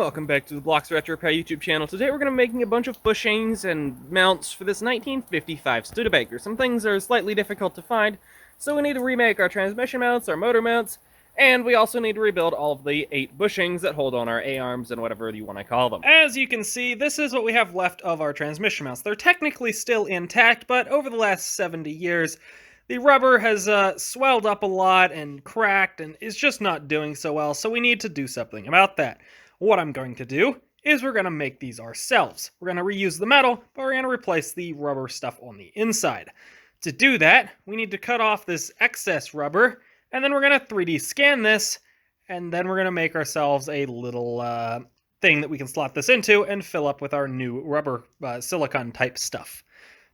Welcome back to the Blocks Retro Repair YouTube channel. Today we're going to be making a bunch of bushings and mounts for this 1955 Studebaker. Some things are slightly difficult to find, so we need to remake our transmission mounts, our motor mounts, and we also need to rebuild all of the 8 bushings that hold on our A-arms and whatever you want to call them. As you can see, this is what we have left of our transmission mounts. They're technically still intact, but over the last 70 years, the rubber has swelled up a lot and cracked and is just not doing so well, so we need to do something about that. What I'm going to do is we're going to make these ourselves. We're going to reuse the metal, but we're going to replace the rubber stuff on the inside. To do that, we need to cut off this excess rubber, and then we're going to 3D scan this, and then we're going to make ourselves a little thing that we can slot this into and fill up with our new rubber silicone type stuff.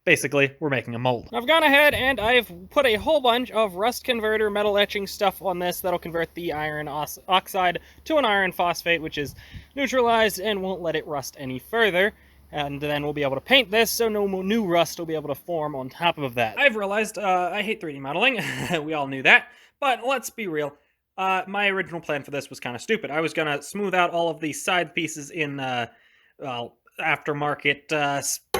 Basically, we're making a mold. I've gone ahead and I've put a whole bunch of rust converter metal etching stuff on this that'll convert the iron oxide to an iron phosphate, which is neutralized and won't let it rust any further. And then we'll be able to paint this so no new rust will be able to form on top of that. I've realized I hate 3D modeling. We all knew that. But let's be real. My original plan for this was kind of stupid. I was going to smooth out all of these side pieces in, well, aftermarket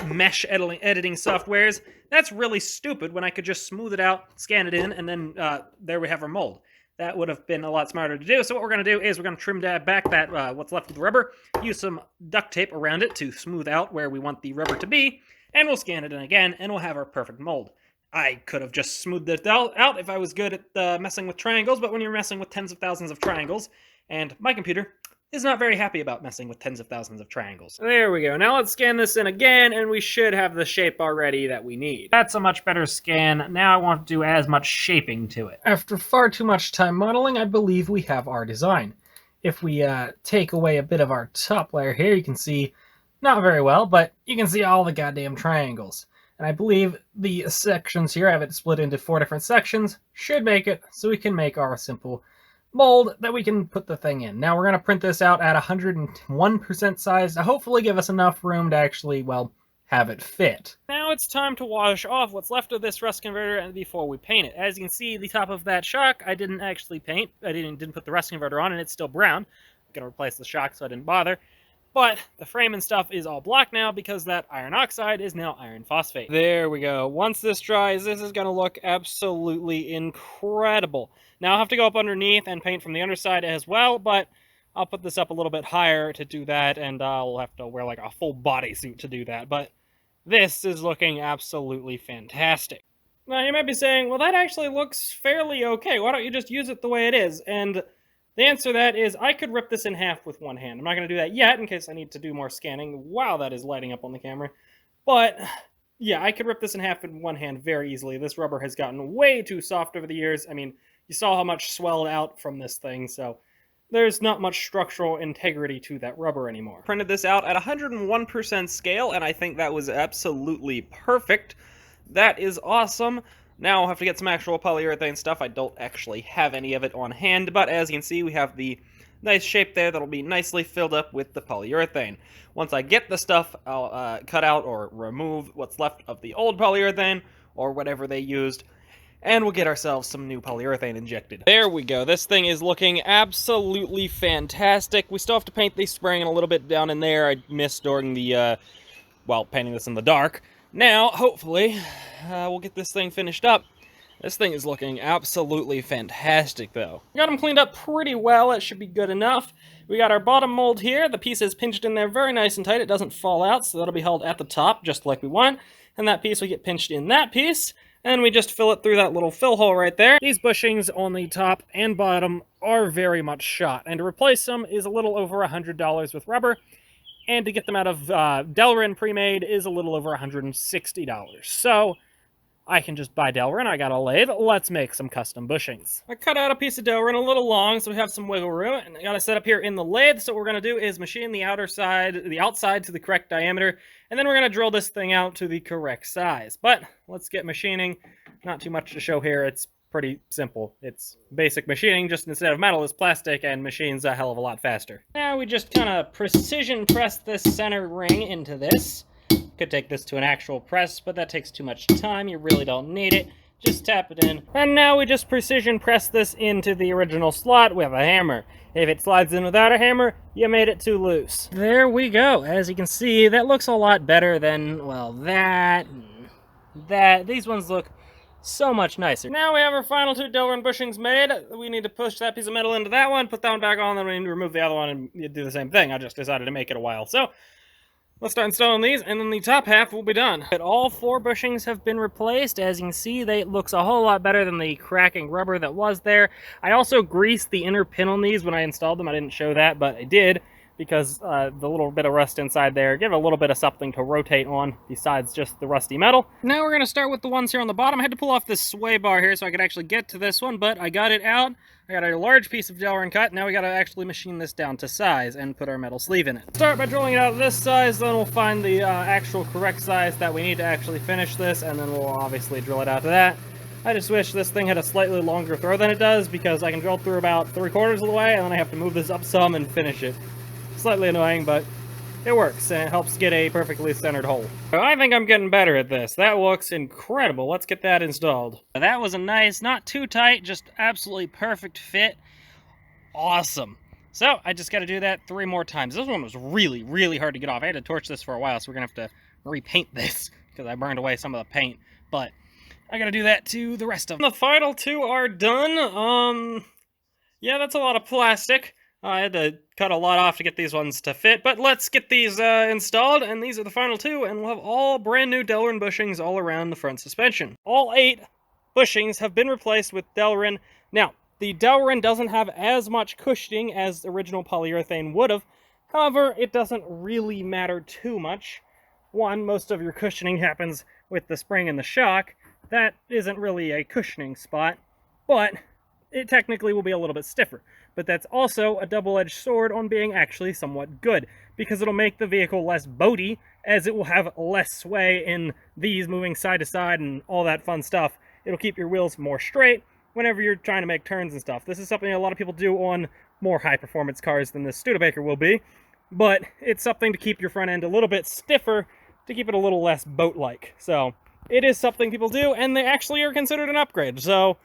mesh editing softwares. That's really stupid when I could just smooth it out, scan it in, and then there we have our mold. That would have been a lot smarter to do. So what we're going to do is we're going to trim back that what's left of the rubber, use some duct tape around it to smooth out where we want the rubber to be, and we'll scan it in again, and we'll have our perfect mold. I could have just smoothed it out if I was good at messing with triangles, but when you're messing with tens of thousands of triangles, and my computer is not very happy about messing with tens of thousands of triangles. There we go. Now let's scan this in again, and we should have the shape already that we need. That's a much better scan. Now I won't do as much shaping to it. After far too much time modeling, I believe we have our design. If we take away a bit of our top layer here, you can see, not very well, but you can see all the goddamn triangles. And I believe the sections here, I have it split into 4 different sections, should make it so we can make our simple mold that we can put the thing in. Now we're going to print this out at 101% size to hopefully give us enough room to actually, well, have it fit. Now it's time to wash off what's left of this rust converter and before we paint it. As you can see, the top of that shock I didn't actually paint. I didn't put the rust converter on and it's still brown. I'm going to replace the shock so I didn't bother. But the frame and stuff is all black now because that iron oxide is now iron phosphate. There we go. Once this dries, this is going to look absolutely incredible. Now I'll have to go up underneath and paint from the underside as well, but I'll put this up a little bit higher to do that, and I'll have to wear like a full bodysuit to do that. But this is looking absolutely fantastic. Now you might be saying, well, that actually looks fairly okay. Why don't you just use it the way it is? And the answer to that is I could rip this in half with one hand. I'm not going to do that yet in case I need to do more scanning. Wow, that is lighting up on the camera. But yeah, I could rip this in half in one hand very easily. This rubber has gotten way too soft over the years. I mean, you saw how much swelled out from this thing, so there's not much structural integrity to that rubber anymore. Printed this out at 101% scale, and I think that was absolutely perfect. That is awesome. Now I'll have to get some actual polyurethane stuff. I don't actually have any of it on hand, but as you can see, we have the nice shape there that'll be nicely filled up with the polyurethane. Once I get the stuff, I'll cut out or remove what's left of the old polyurethane, or whatever they used, and we'll get ourselves some new polyurethane injected. There we go. This thing is looking absolutely fantastic. We still have to paint the spraying a little bit down in there. I missed during the, well, painting this in the dark. Now, hopefully, we'll get this thing finished up. This thing is looking absolutely fantastic, though. We got them cleaned up pretty well. It should be good enough. We got our bottom mold here. The piece is pinched in there very nice and tight. It doesn't fall out, so that'll be held at the top, just like we want. And that piece will get pinched in that piece. And we just fill it through that little fill hole right there. These bushings on the top and bottom are very much shot. And to replace them is a little over $100 with rubber. And to get them out of Delrin pre-made is a little over $160. So I can just buy Delrin. I got a lathe. Let's make some custom bushings. I cut out a piece of Delrin a little long so we have some wiggle room. And I got it set up here in the lathe. So what we're going to do is machine the outside to the correct diameter. And then we're going to drill this thing out to the correct size. But let's get machining. Not too much to show here. It's pretty simple. It's basic machining, just instead of metal, it's plastic, and machines a hell of a lot faster. Now we just kind of precision press this center ring into this. Could take this to an actual press, but that takes too much time. You really don't need it. just tap it in. And now we just precision press this into the original slot with a hammer. If it slides in without a hammer, you made it too loose. There we go. As you can see, that looks a lot better than, well, that. These ones look so much nicer. Now we have our final two Delrin Bushings made. We need to push that piece of metal into that one, put that one back on, then we need to remove the other one and do the same thing. I just decided to make it a while. So let's start installing these, and then the top half will be done. But all 4 bushings have been replaced. As you can see, it looks a whole lot better than the cracking rubber that was there. I also greased the inner pin on these when I installed them. I didn't show that, but I did, because the little bit of rust inside there, give it a little bit of something to rotate on besides just the rusty metal. Now we're going to start with the ones here on the bottom. I had to pull off this sway bar here so I could actually get to this one, but I got it out. I got a large piece of Delrin cut. Now we got to actually machine this down to size and put our metal sleeve in it. Start by drilling it out of this size, then we'll find the actual correct size that we need to actually finish this, and then we'll obviously drill it out to that. I just wish this thing had a slightly longer throw than it does, because I can drill through about 3/4 of the way, and then I have to move this up some and finish it. Slightly annoying, but it works, and it helps get a perfectly centered hole. I think I'm getting better at this. That looks incredible. Let's get that installed. That was a nice, not too tight, just absolutely perfect fit. Awesome. So I just got to do that 3 more times. This one was really, really hard to get off. I had to torch this for a while, so we're going to have to repaint this because I burned away some of the paint. But I got to do that to the rest of them. The final 2 are done. Yeah, that's a lot of plastic. I had to cut a lot off to get these ones to fit, but let's get these installed, and these are the final 2, and we'll have all brand new Delrin bushings all around the front suspension. All 8 bushings have been replaced with Delrin. Now, the Delrin doesn't have as much cushioning as the original polyurethane would have. However, it doesn't really matter too much. One, most of your cushioning happens with the spring and the shock. That isn't really a cushioning spot, but it technically will be a little bit stiffer. But that's also a double-edged sword on being actually somewhat good, because it'll make the vehicle less boaty, as it will have less sway in these moving side to side and all that fun stuff. It'll keep your wheels more straight whenever you're trying to make turns and stuff. This is something a lot of people do on more high-performance cars than this Studebaker will be, but it's something to keep your front end a little bit stiffer, to keep it a little less boat-like. So it is something people do, and they actually are considered an upgrade, so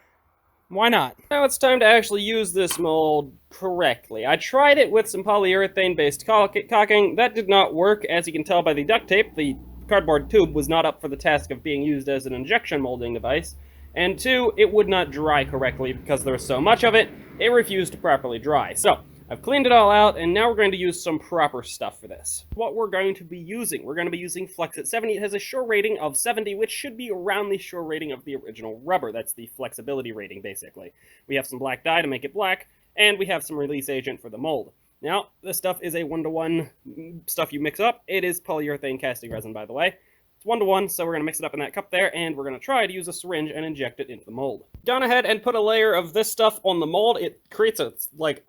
why not? Now it's time to actually use this mold correctly. I tried it with some polyurethane-based caulking. That did not work. As you can tell by the duct tape, the cardboard tube was not up for the task of being used as an injection molding device. And 2, it would not dry correctly because there was so much of it, it refused to properly dry. So I've cleaned it all out, and now we're going to use some proper stuff for this. What we're going to be using, we're going to be using Flex-it 70. It has a shore rating of 70, which should be around the shore rating of the original rubber. That's the flexibility rating, basically. We have some black dye to make it black, and we have some release agent for the mold. Now, this stuff is a 1-to-1 stuff you mix up. It is polyurethane casting resin, by the way. It's 1-to-1, so we're going to mix it up in that cup there, and we're going to try to use a syringe and inject it into the mold. Gone ahead and put a layer of this stuff on the mold. It creates a,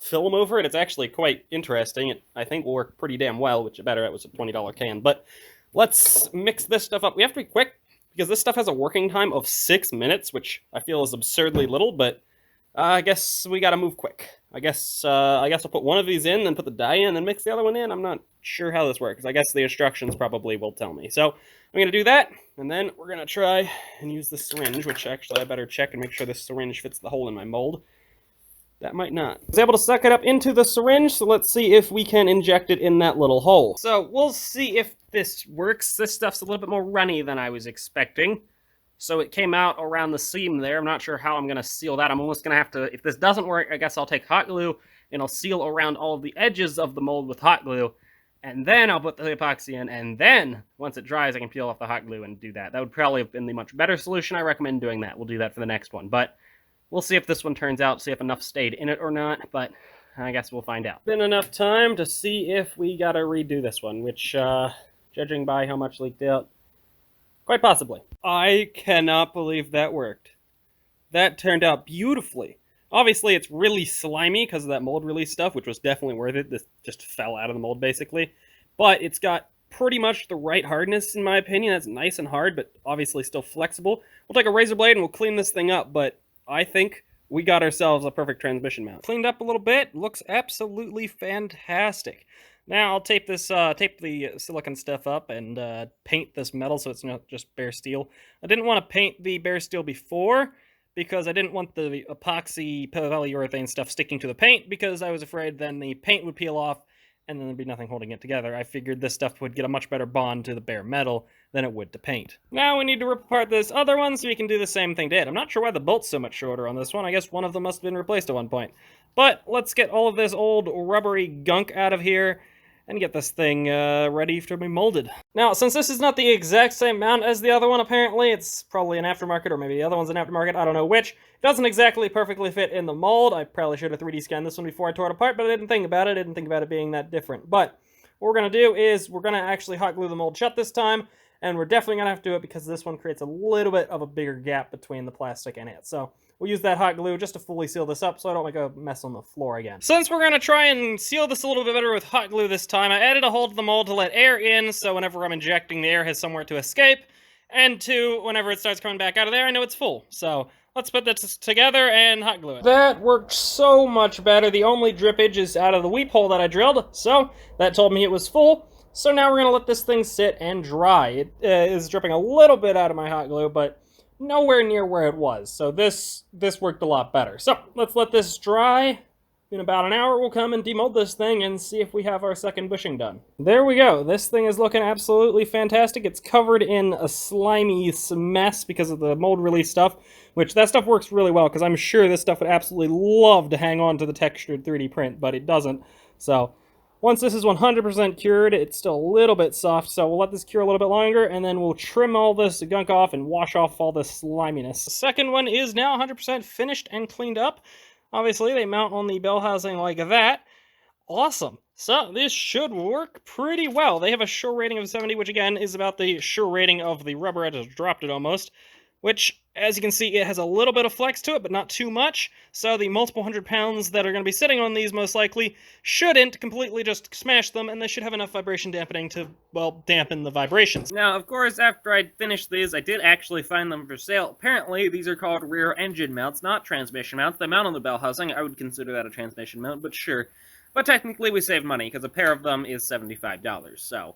film over it. It's actually quite interesting. It, I think, will work pretty damn well, which is better. It was a $20 can. But let's mix this stuff up. We have to be quick, because this stuff has a working time of 6 minutes, which I feel is absurdly little, but I guess we gotta move quick. I guess I'll put one of these in, then put the dye in, then mix the other one in. I'm not sure how this works. I guess the instructions probably will tell me. So I'm gonna do that, and then we're gonna try and use the syringe, which actually I better check and make sure this syringe fits the hole in my mold. That might not. I was able to suck it up into the syringe, so let's see if we can inject it in that little hole. So we'll see if this works. This stuff's a little bit more runny than I was expecting. So it came out around the seam there. I'm not sure how I'm going to seal that. I'm almost going to have to, if this doesn't work, I guess I'll take hot glue and I'll seal around all of the edges of the mold with hot glue. And then I'll put the epoxy in, and then once it dries, I can peel off the hot glue and do that. That would probably have been the much better solution. I recommend doing that. We'll do that for the next one. But we'll see if this one turns out, see if enough stayed in it or not. But I guess we'll find out. Been enough time to see if we got to redo this one, which, judging by how much leaked out, quite possibly. I cannot believe that worked. That turned out beautifully. Obviously, it's really slimy because of that mold release stuff, which was definitely worth it. This just fell out of the mold, basically. But it's got pretty much the right hardness, in my opinion. That's nice and hard, but obviously still flexible. We'll take a razor blade and we'll clean this thing up, but I think we got ourselves a perfect transmission mount. Cleaned up a little bit. Looks absolutely fantastic. Now I'll tape this, tape the silicon stuff up and paint this metal so it's not just bare steel. I didn't want to paint the bare steel before because I didn't want the epoxy polyurethane stuff sticking to the paint because I was afraid then the paint would peel off and then there'd be nothing holding it together. I figured this stuff would get a much better bond to the bare metal than it would to paint. Now we need to rip apart this other one so we can do the same thing did. I'm not sure why the bolt's so much shorter on this one. I guess one of them must have been replaced at one point. But let's get all of this old rubbery gunk out of here and get this thing ready to be molded. Now, since this is not the exact same mount as the other one, apparently, it's probably an aftermarket, or maybe the other one's an aftermarket, I don't know which. It doesn't exactly perfectly fit in the mold. I probably should have 3D scanned this one before I tore it apart, but I didn't think about it. I didn't think about it being that different. But what we're going to do is we're going to actually hot glue the mold shut this time, and we're definitely going to have to do it because this one creates a little bit of a bigger gap between the plastic and it. So we'll use that hot glue just to fully seal this up so I don't make a mess on the floor again. Since we're going to try and seal this a little bit better with hot glue this time, I added a hole to the mold to let air in, so whenever I'm injecting, the air has somewhere to escape. And two, whenever it starts coming back out of there, I know it's full. So let's put this together and hot glue it. That worked so much better. The only drippage is out of the weep hole that I drilled, so that told me it was full. So now we're going to let this thing sit and dry. It is dripping a little bit out of my hot glue, but nowhere near where it was. So this worked a lot better. So let's let this dry. In about an hour, we'll come and demold this thing and see if we have our second bushing done. There we go. This thing is looking absolutely fantastic. It's covered in a slimy mess because of the mold release stuff, which that stuff works really well because I'm sure this stuff would absolutely love to hang on to the textured 3D print, but it doesn't. So once this is 100% cured, it's still a little bit soft, so we'll let this cure a little bit longer, and then we'll trim all this gunk off and wash off all this sliminess. The second one is now 100% finished and cleaned up. Obviously, they mount on the bell housing like that. Awesome. So this should work pretty well. They have a sure rating of 70, which again is about the sure rating of the rubber. I just dropped it almost. Which, as you can see, it has a little bit of flex to it, but not too much. So the multiple hundred pounds that are going to be sitting on these most likely shouldn't completely just smash them, and they should have enough vibration dampening to, well, dampen the vibrations. Now, of course, after I finished these, I did actually find them for sale. Apparently, these are called rear engine mounts, not transmission mounts. They mount on the bell housing. I would consider that a transmission mount, but sure. But technically, we saved money, because a pair of them is $75, so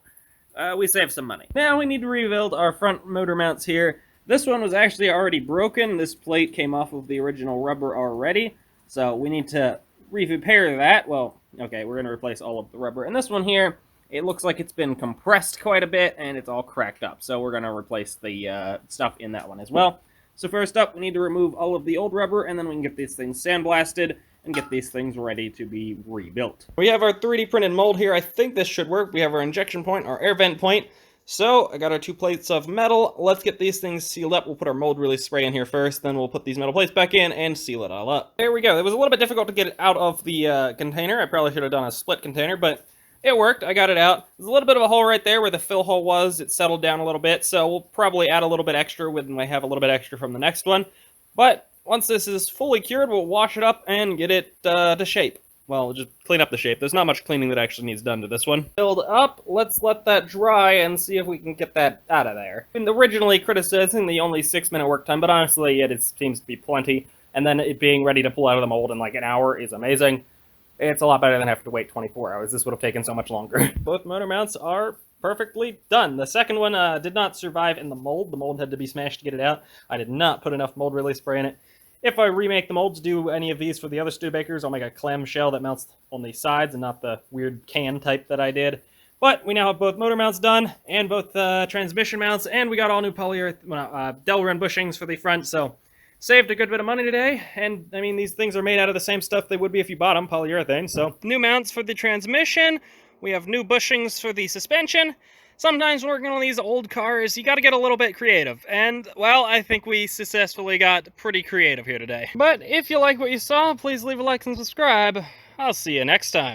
we saved some money. Now we need to rebuild our front motor mounts here. This one was actually already broken. This plate came off of the original rubber already, so we need to repair that. Well, okay, we're going to replace all of the rubber. And this one here, it looks like it's been compressed quite a bit, and it's all cracked up. So we're going to replace the stuff in that one as well. So first up, we need to remove all of the old rubber, and then we can get these things sandblasted and get these things ready to be rebuilt. We have our 3D printed mold here. I think this should work. We have our injection point, our air vent point. So, I got our 2 plates of metal. Let's get these things sealed up. We'll put our mold release spray in here first, then we'll put these metal plates back in and seal it all up. There we go. It was a little bit difficult to get it out of the container. I probably should have done a split container, but it worked. I got it out. There's a little bit of a hole right there where the fill hole was. It settled down a little bit, so we'll probably add a little bit extra when we have a little bit extra from the next one. But once this is fully cured, we'll wash it up and get it to shape. Well, just clean up the shape. There's not much cleaning that actually needs done to this one. Filled up, let's let that dry and see if we can get that out of there. And originally criticizing the only 6-minute work time, but honestly it seems to be plenty. And then it being ready to pull out of the mold in like an hour is amazing. It's a lot better than having to wait 24 hours. This would have taken so much longer. Both motor mounts are perfectly done. The second one did not survive in the mold. The mold had to be smashed to get it out. I did not put enough mold release spray in it. If I remake the molds, do any of these for the other Studebakers, I'll make a clamshell that mounts on the sides and not the weird can type that I did. But we now have both motor mounts done and both transmission mounts, and we got all new Delrin Bushings for the front, so saved a good bit of money today. And I mean, these things are made out of the same stuff they would be if you bought them, polyurethane. So new mounts for the transmission. We have new bushings for the suspension. Sometimes working on these old cars, you gotta get a little bit creative. And, well, I think we successfully got pretty creative here today. But if you like what you saw, please leave a like and subscribe. I'll see you next time.